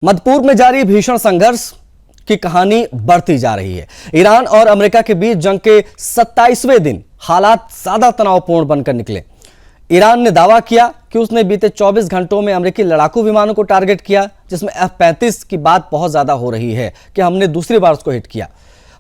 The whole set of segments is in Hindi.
मधुपुर में जारी भीषण संघर्ष की कहानी बढ़ती जा रही है। ईरान और अमेरिका के बीच जंग के 27वें दिन हालात ज्यादा तनावपूर्ण बनकर निकले। ईरान ने दावा किया कि उसने बीते 24 घंटों में अमेरिकी लड़ाकू विमानों को टारगेट किया, जिसमें F-35 की बात बहुत ज्यादा हो रही है कि हमने दूसरी बार उसको हिट किया।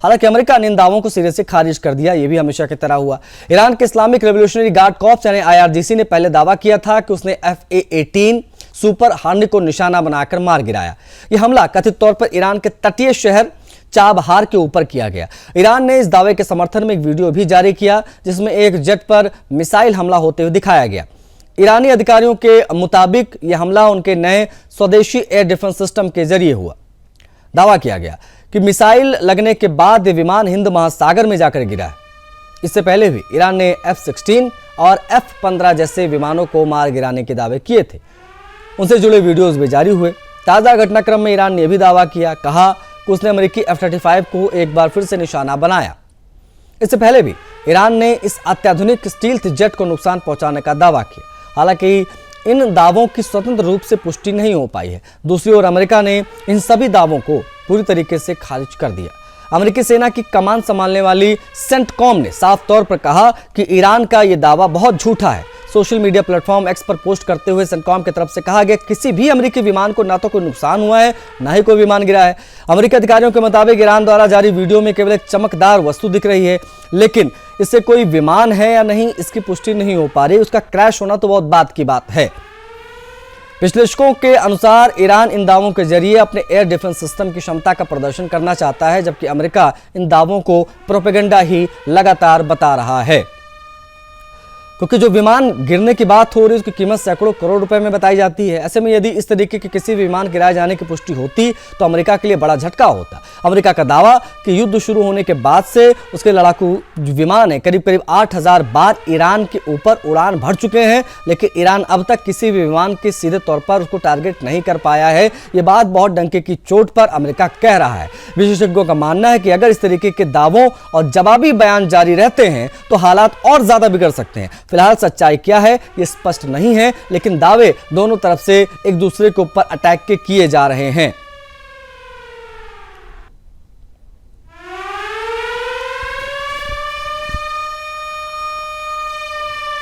हालांकि अमेरिका ने इन दावों को सिरे से खारिज कर दिया। यह भी हमेशा की तरह हुआ। ईरान के इस्लामिक रेवोल्यूशनरी गार्ड कॉर्प्स यानी IRGC ने पहले दावा किया था कि उसने F-A-18 सुपर हार्निक को निशाना बनाकर मार गिराया। यह हमला कथित तौर पर ईरान के तटीय शहर चाबहार के ऊपर किया गया। ईरान ने इस दावे के समर्थन में एक वीडियो भी जारी किया, जिसमें एक जेट पर मिसाइल हमला होते हुए दिखाया गया। ईरानी अधिकारियों के मुताबिक यह हमला उनके नए स्वदेशी एयर डिफेंस सिस्टम के जरिए हुआ। दावा किया गया कि मिसाइल लगने के बाद यह विमान हिंद महासागर में जाकर गिरा है। इससे पहले भी ईरान ने F-16 और F-15 जैसे विमानों को मार गिराने के दावे किए थे। उनसे जुड़े वीडियोस भी जारी हुए। ताजा घटनाक्रम में ईरान ने भी दावा किया, कहा कि उसने अमेरिकी F-35 को एक बार फिर से निशाना बनाया। इससे पहले भी ईरान ने इस अत्याधुनिक स्टील्थ जेट को नुकसान पहुंचाने का दावा किया। हालांकि इन दावों की स्वतंत्र रूप से पुष्टि नहीं हो पाई है। दूसरी ओर अमेरिका ने इन सभी दावों को पूरी तरीके से खारिज कर दिया। अमेरिकी सेना की कमान संभालने वाली सेंटकॉम ने साफ तौर पर कहा कि ईरान का यह दावा बहुत झूठा है। सोशल मीडिया प्लेटफॉर्म एक्स पर पोस्ट करते हुए सेंटकॉम की तरफ से कहा गया, किसी भी अमेरिकी विमान को ना तो कोई नुकसान हुआ है, ना ही कोई विमान गिरा है। अमेरिकी अधिकारियों के मुताबिक ईरान द्वारा जारी वीडियो में केवल एक चमकदार वस्तु दिख रही है, लेकिन इससे कोई विमान है या नहीं इसकी पुष्टि नहीं हो पा रही। उसका क्रैश होना तो बहुत बात की बात है। विश्लेषकों के अनुसार ईरान इन दावों के जरिए अपने एयर डिफेंस सिस्टम की क्षमता का प्रदर्शन करना चाहता है, जबकि अमेरिका इन दावों को प्रोपेगेंडा ही लगातार बता रहा है। क्योंकि जो विमान गिरने की बात हो रही है उसकी कीमत सैकड़ों करोड़ रुपए में बताई जाती है। ऐसे में यदि इस तरीके के किसी विमान गिराए जाने की पुष्टि होती तो अमेरिका के लिए बड़ा झटका होता। अमेरिका का दावा कि युद्ध शुरू होने के बाद से उसके लड़ाकू विमान है करीब 8000 बार ईरान के ऊपर उड़ान भर चुके हैं, लेकिन ईरान अब तक किसी भी विमान के सीधे तौर पर उसको टारगेट नहीं कर पाया है। ये बात बहुत डंके की चोट पर अमेरिका कह रहा है। विशेषज्ञों का मानना है कि अगर इस तरीके के दावों और जवाबी बयान जारी रहते हैं तो हालात और ज्यादा बिगड़ सकते हैं। फिलहाल सच्चाई क्या है ये स्पष्ट नहीं है, लेकिन दावे दोनों तरफ से एक दूसरे के ऊपर अटैक के किए जा रहे हैं।